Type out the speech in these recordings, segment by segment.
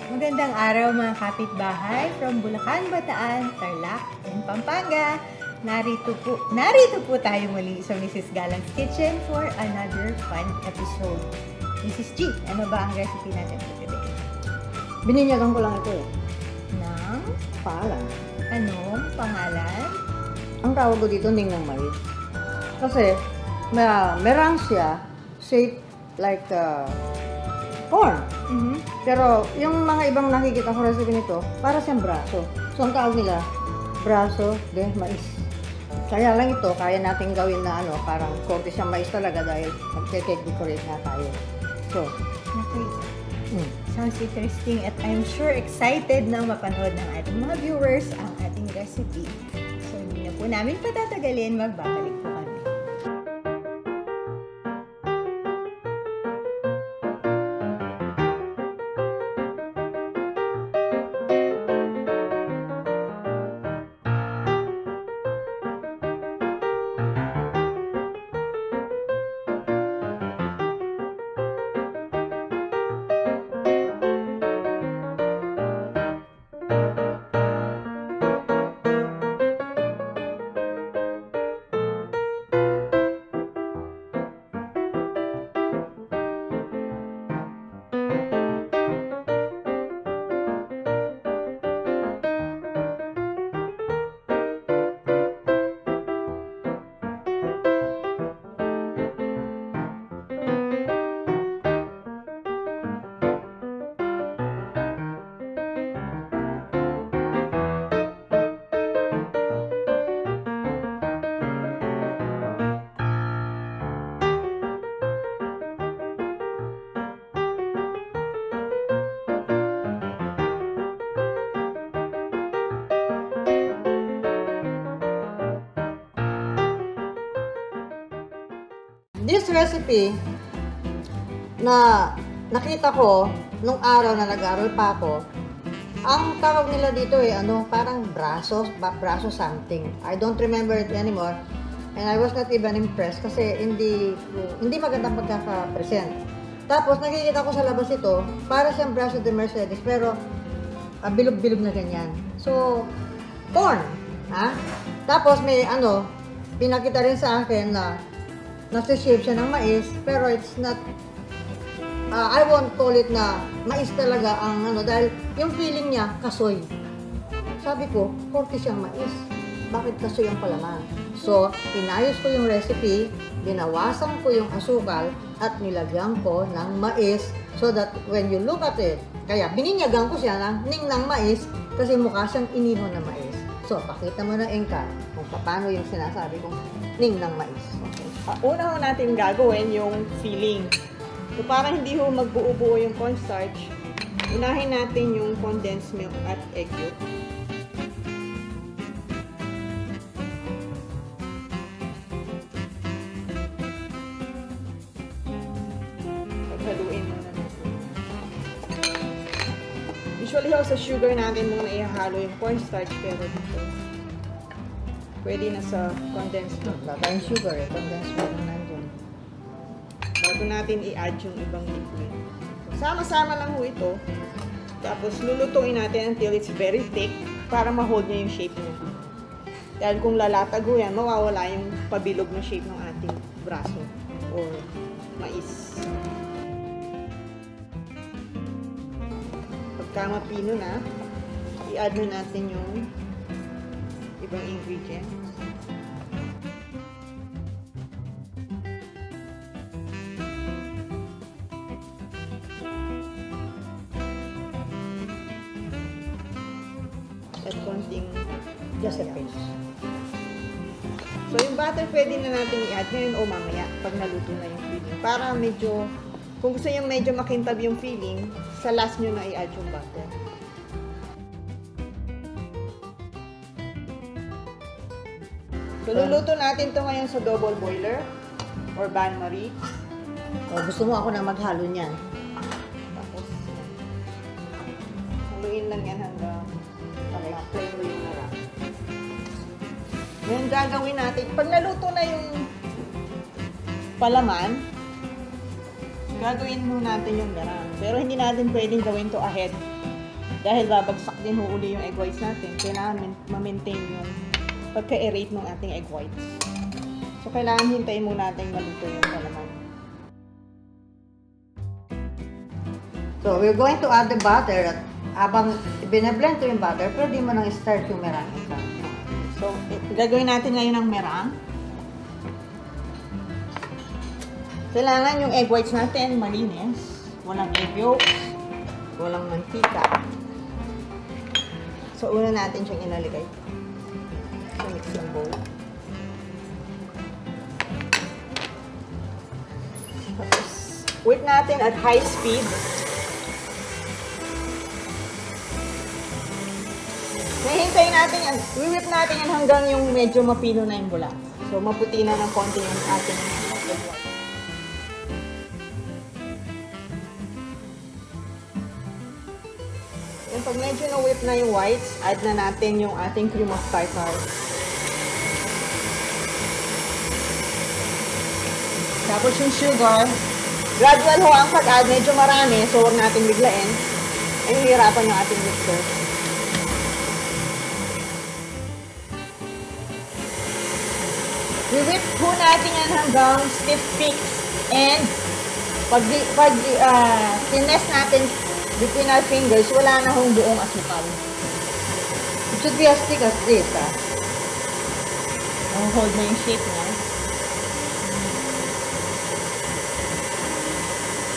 Magandang araw mga kapitbahay from Bulacan, Bataan, Tarlac, and Pampanga. Narito po tayo muli sa Mrs. Galang's Kitchen for another fun episode. Mrs. G, ano ba ang recipe natin for today? Bininyagan ko lang ito eh. Ng Paalam. anong pangalan? Ang tawag ko dito, ningang mais. Kasi, merang siya, shaped like corn. Pero, yung mga ibang nakikita ko recipe nito, para siyang braso. So, ang tawag nila, braso de mais. Kaya lang ito, kaya natin gawin na parang korte siyang mais talaga dahil mag-cake decorate na tayo. So, Okay. Sounds interesting at I'm sure excited na mapanood ng ating mga viewers ang ating recipe. So, hindi na po namin patatagalin, magbabalik po kami. this recipe na nakita ko nung araw na nag-aaral pa ako, ang tawag nila dito parang braso something. I don't remember it anymore. And I was not even impressed kasi hindi magandang pagkaka-present. Tapos nakikita ko sa labas ito, para siyang braso de Mercedes pero bilog-bilog na ganyan. So, corn, ha? Tapos may pinakita rin sa akin na nasa shape siya ng mais, pero it's not, I won't call it na mais talaga ang dahil yung feeling niya, kasoy. Sabi ko, korte siyang mais. Bakit kasoy ang palaman? So, inayos ko yung recipe, binawasan ko yung asukal, at nilagyan ko ng mais so that when you look at it, kaya bininyagan ko siya ng ningnang mais kasi mukha siyang inihon na mais. So, pakita mo na, Engka, kung paano yung sinasabi kong ningnang mais. Okay. Una ho natin gagawin yung filling. So, para hindi ho magbuo-buo yung cornstarch, unahin natin yung condensed milk at egg yolk. Paghaluin muna natin. Usually ho, sa sugar natin muna ihahalo yung cornstarch, pero dito pwede na sa condensed milk. Baka yung sugar condensed milk na nandun. Bago natin i-add yung ibang liquid. So, sama-sama lang ho ito. Tapos lulutuin natin until it's very thick para ma-hold niya yung shape niya. Dahil kung lalatag ho yan, mawawala yung pabilog na shape ng ating braso or mais. Pagka mapino na, i-add na natin yung ibang ingredients. At konting Just a pinch. So, yung butter pwede na natin i-add ngayon o mamaya pag naluto na yung filling. Para medyo, kung gusto nyo medyo makintab yung filling, sa last nyo na i-add yung butter. So, luluto natin to ngayon sa double boiler or bain-marie. O, gusto mo ako na maghalo niyan. Tapos, haluin lang yan hanggang ma-flame mo yung harap. Ngayon gagawin natin, pag naluto na yung palaman, gagawin muna natin yung garam. Pero hindi natin pwedeng gawin to ahead. Dahil babagsak din ho uli yung egg whites natin, kailangan ma-maintain yung pagka-aerate ng ating egg whites. So, kailangan hintayin muna natin maluto yung palaman. So, we're going to add the butter at habang binablend ko yung butter, pwede mo nang start yung meringue. So, gagawin natin ngayon ang meringue. Kailangan yung egg whites natin malinis. Walang egg yolks, walang mantika. So, una natin siyang inaligay sa mixing bowl. Tapos, whip natin at high speed. Hihintayin natin yan. Whip natin yan hanggang yung medyo mapino na yung bula. So, maputi na ng konti yung ating egg white. Yung pag medyo na-whip na yung whites, add na natin yung ating cream of tartar. Tapos yung sugar, gradual ho ang pag-add, medyo marami, so huwag natin biglain. Ay, hihirapan yung ating mixer. I-whip ho natin yan hanggang stiff peaks. And pag tinest natin between our fingers, wala na hong buong asukal. It should be as thick as this, ha? Hold mo yung shape niya.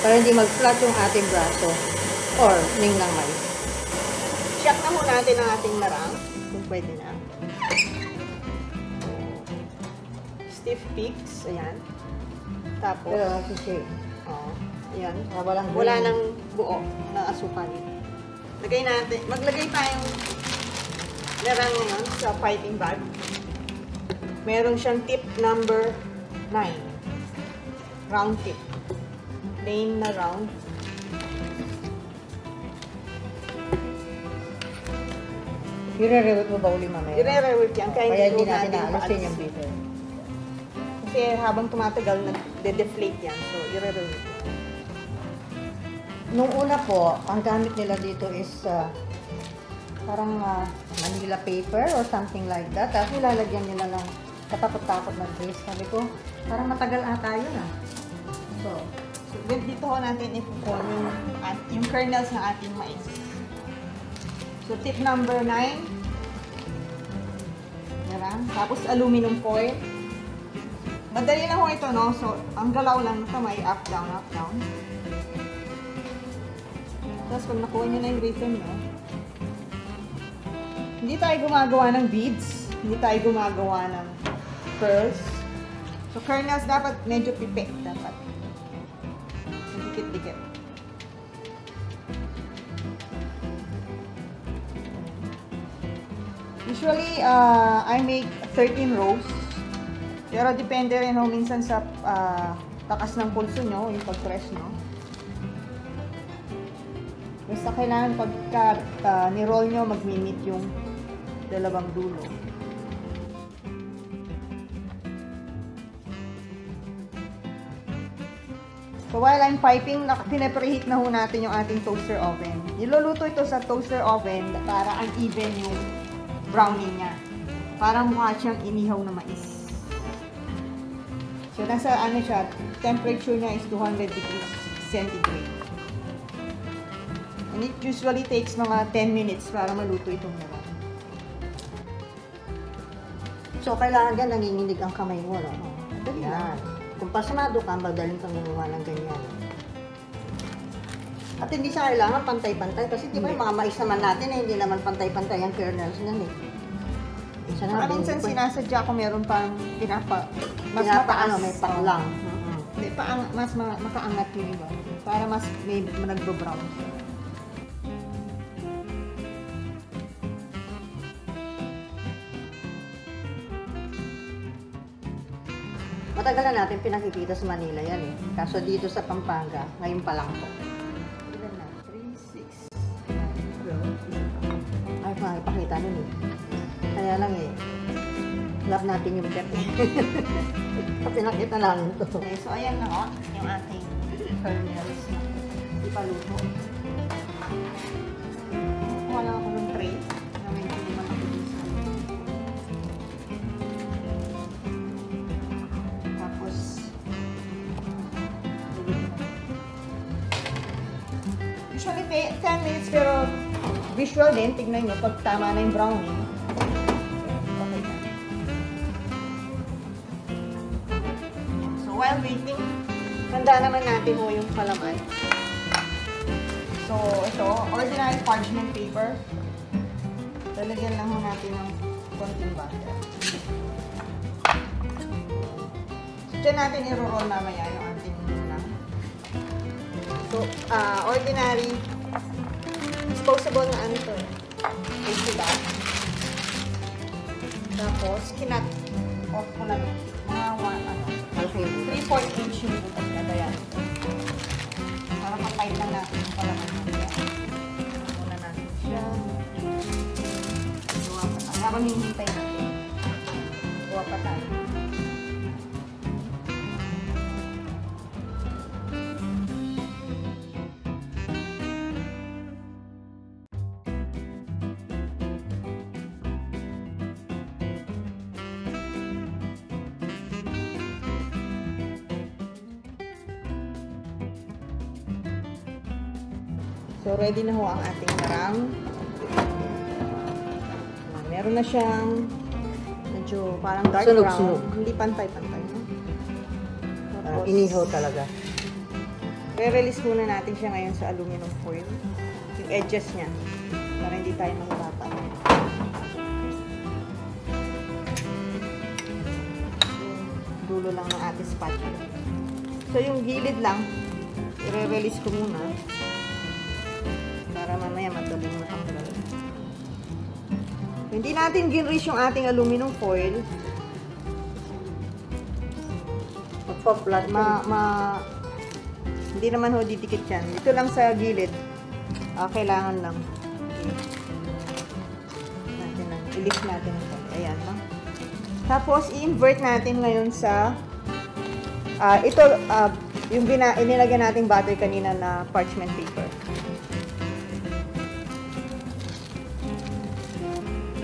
Para hindi mag-flat yung ating braso or ninglang mais. Check na ho natin ang ating meringue kung pwede na. Stiff peaks, ayan. Tapos, Pero si shape. oh, ayan. Walang Wala nang buo na asukal. Maglagay tayong meringue ngayon sa piping bag. Meron siyang tip number 9. Round tip. Plain na round. I-re-rewit mo ba uli mamaya? I-re-rewit yan. Kaya hindi natin natin naalisin yung bitter. Kasi habang tumatagal, nag-deflate yan. So, i-re-rewit yan. Nung una po, ang gamit nila dito is parang Manila paper or something like that. Tapos nilalagyan nila ng katakot-takot na grease. Sabi ko, parang matagal ata yun ah. So, Dito ko natin ipupon yung kernels ng ating mais. So, tip number 9. Yan. Tapos, aluminum foil. Madali na ho ito, no? So, ang galaw lang na kamay, up, down, up, down. Tapos, pag nakuha nyo na yung rhythm, no? Hindi tayo gumagawa ng beads. Hindi tayo gumagawa ng pearls. So, kernels dapat medyo pipi. Dapat. Dikit-dikit. Usually, I make 13 rows. Pero depende rin ho minsan sa takas ng pulso nyo, yung pag-press nyo. Basta kailangan pagka ni-roll nyo, mag-meet yung dalawang dulo. So while I'm piping, pinapreheat na ho natin yung ating toaster oven. Niluluto ito sa toaster oven para uneven yung browning niya. Parang mukha siyang inihaw na mais. So nasa ano siya, temperature niya is 200 degrees centigrade. And it usually takes mga 10 minutes para maluto itong naman. So, kailangan dyan nanginginig ang kamay mo, no? Dali yan. Kung pasmado ka, madaling kang gumawa ng ganyan. At hindi siya kailangan pantay-pantay kasi di ba yung mga mais naman natin eh, hindi naman pantay-pantay ang kernels nun eh. Minsan sinasadya ko meron pang mas mataas. May paklang. Hindi, mas makaangat yung iba. Para mas may nagbo-brown siya. Matagal na natin pinakikita sa Manila yan eh. Kaso dito sa Pampanga, ngayon pa lang po. Ilan na? 3, 6, 9, 12. Ay, pakita nun eh. Kaya lang eh, love natin yung pet eh. Pinakita namin to. Okay, so ayan na o, yung ating kernels na ipaluto. 10 minutes pero visual din. Tignan nyo pag tama na yung browning. Okay na. So while waiting, handa naman natin ho yung palaman. So ito, ordinary parchment paper. Lalagyan lang ho natin ng konting butter. So dyan natin i-roll mamaya yung ating na. So, ordinary disposable na ano to eh. Ito ba? Tapos, kinat off ko lang mga 3/4 inch yung butas na diameter. Para kapay lang natin yung palaman natin. Muna natin siya. Gawa pa tayo. Habang hinihintay natin. Gawa pa tayo. So, ready na ho ang ating marang. Meron na siyang medyo parang dark Sunog-sunog. brown. Hindi pantay-pantay. No? Tapos, Inihaw talaga. re-release muna natin siya ngayon sa aluminum foil. Yung edges niya. Para hindi tayo mahirapan. Yung dulo lang ng ating spatula. So, yung gilid lang, i-release ko muna. Para mamaya madaling matanggal. Hindi natin ginreach yung ating aluminum foil. Magpa-flat. Hindi naman ho didikit yan. Dito lang sa gilid. Kailangan lang. I-lift natin ito. Ayan lang. Tapos, i-invert natin ngayon sa yung inilagyan nating butter kanina na parchment paper.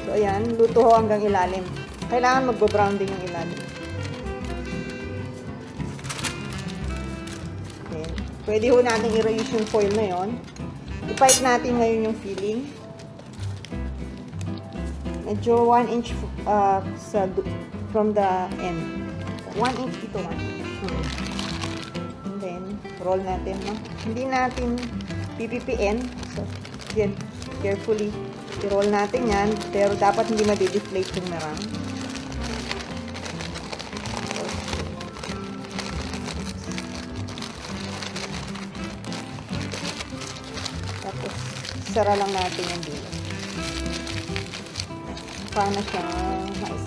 So, ayan. Luto ho hanggang ilalim. Kailangan magbo-brown din yung ilalim. Okay. Pwede ho natin i-reuse yung foil na yon. I-pipe natin ngayon yung filling. Medyo 1 inch from the end. 1 inch dito, 1 inch. And then, roll natin. No? Hindi natin pipipiin. So, again, carefully i-roll natin yan. Pero dapat hindi ma-deflate yung marang. Tapos, sara lang natin yung dulo. Paano siya mais.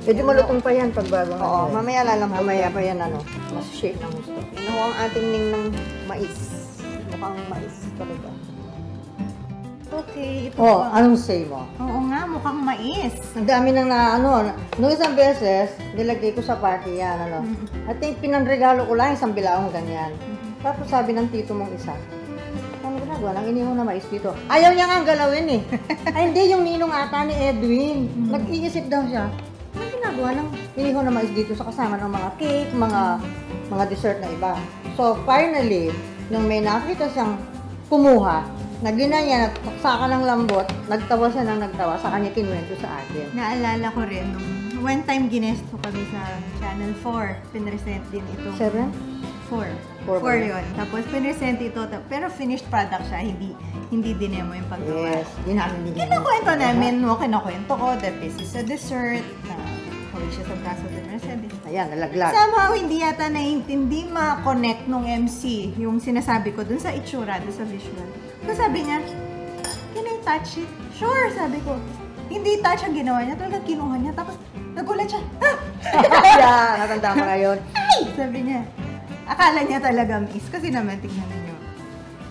Medyo malutong pa yan pag bago. Oo, mamaya lalampag. Mamaya pa yan, ano, mas shape ng gusto. Ino ho ang ating ningnang mais. Mukhang mais talaga. Okay, ito Oh, pa. anong say mo? Oo nga, mukhang mais. Ang dami nang nung isang beses, nilagay ko sa party yan, ano. I think pinanregalo ko lang isang bilaong ganyan. Tapos sabi ng tito mong isa, ano ginagawa? Nang inihaw na mais dito. Ayaw niya nga galawin eh. Ay hindi, yung ninong ata ni Edwin. Nag-iisip daw siya. Ano ginagawa ng inihaw na mais dito sa kasama ng mga cake, mga dessert na iba. So finally, nung may nakita siyang kumuha, nagina niya, nagsaka ng lambot, nagtawa siya ng nagtawa, sa kanya kinuwento sa akin. Naalala ko rin, nung one time ginesto kami sa Channel 4, pinresent din ito. 7? 4. Four 4 ba? yun. Tapos pinresent ito, pero finished product siya, hindi dinemo yung paggawa. Yes, yun namin din. Kinukwento namin, kinukwento ko that this is a dessert, na hawig siya sa braso din Mercedes. Ayan, nalaglag. Somehow, hindi yata naintindi ma-connect nung MC yung sinasabi ko dun sa itsura, dun sa visual. So sabi niya, can I touch it? Sure, sabi ko. Hindi touch ang ginawa niya, talagang kinuha niya. Tapos nagulat siya, ah! Yeah, natanda mo na yun. Ay! Sabi niya. Akala niya talaga miss kasi naman tignan niyo.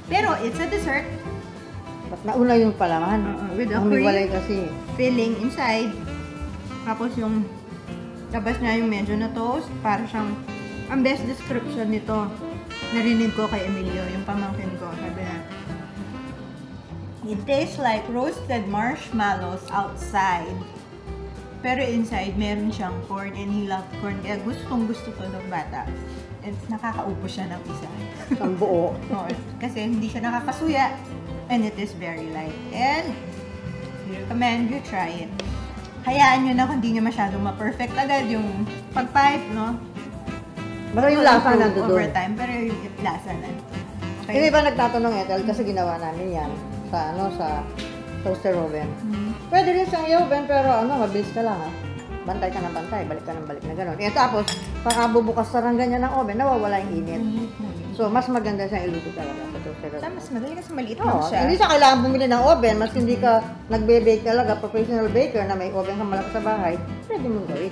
Pero it's a dessert. Ba't nauna yung palaman? With a Humiwalay cream kasi. filling inside. Tapos yung labas niya yung medyo na toast. Para siyang, ang best description nito, narinig ko kay Emilio, yung pamangkin ko. Sabi na, it tastes like roasted marshmallows outside. Pero inside, meron siyang corn and he loved corn. Kaya gustong gusto to ng bata. nakakaupo siya ng isa. Ang buo. Oo, kasi hindi siya nakakasuya and it is very light. And we recommend you try it. Hayaan nyo na kung hindi nyo masyadong ma-perfect agad yung pag-pipe, no? Basta yung lasa na doon. Over time, pero yung lasa na. Okay. Yung iba nagtatanong, Ethel, kasi ginawa namin yan sa toaster oven. Pwede rin sa oven, pero mabilis ka lang, ha? Bantay ka ng bantay, balik ka ng balik na gano'n. Tapos, pag bubukas ka ng ganyan ng oven, nawawala yung init. So, mas maganda siyang iluto talaga sa toaster oven. Mas madali kasi maliit lang siya. Hindi siya kailangan bumili ng oven, mas hindi ka nagbe-bake talaga, professional baker na may oven kang malaki sa bahay, pwede mong gawin.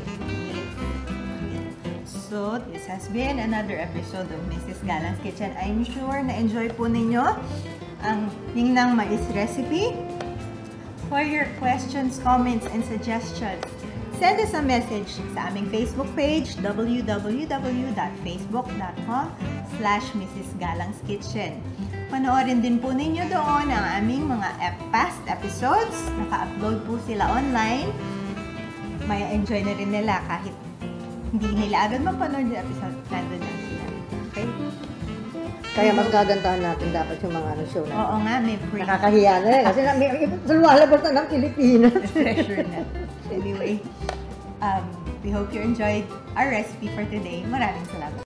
So, this has been another episode of Mrs. Galang's Kitchen. I'm sure na-enjoy po ninyo ang Ningnang Mais recipe. For your questions, comments, and suggestions, send us a message sa aming Facebook page, www.facebook.com/Mrs. Galang's Kitchen. Panoorin din po ninyo doon ang aming mga past episodes. Naka-upload po sila online. May enjoy na rin nila kahit hindi nila agad mapanood yung episode. Nandun lang sila. Okay? Kaya mas gagantahan natin dapat yung mga show natin. Oo nga, may free. Nakakahiya na kasi lumalabas na ng Pilipinas. Pressure na. Anyway, we hope you enjoyed our recipe for today. Maraming salamat.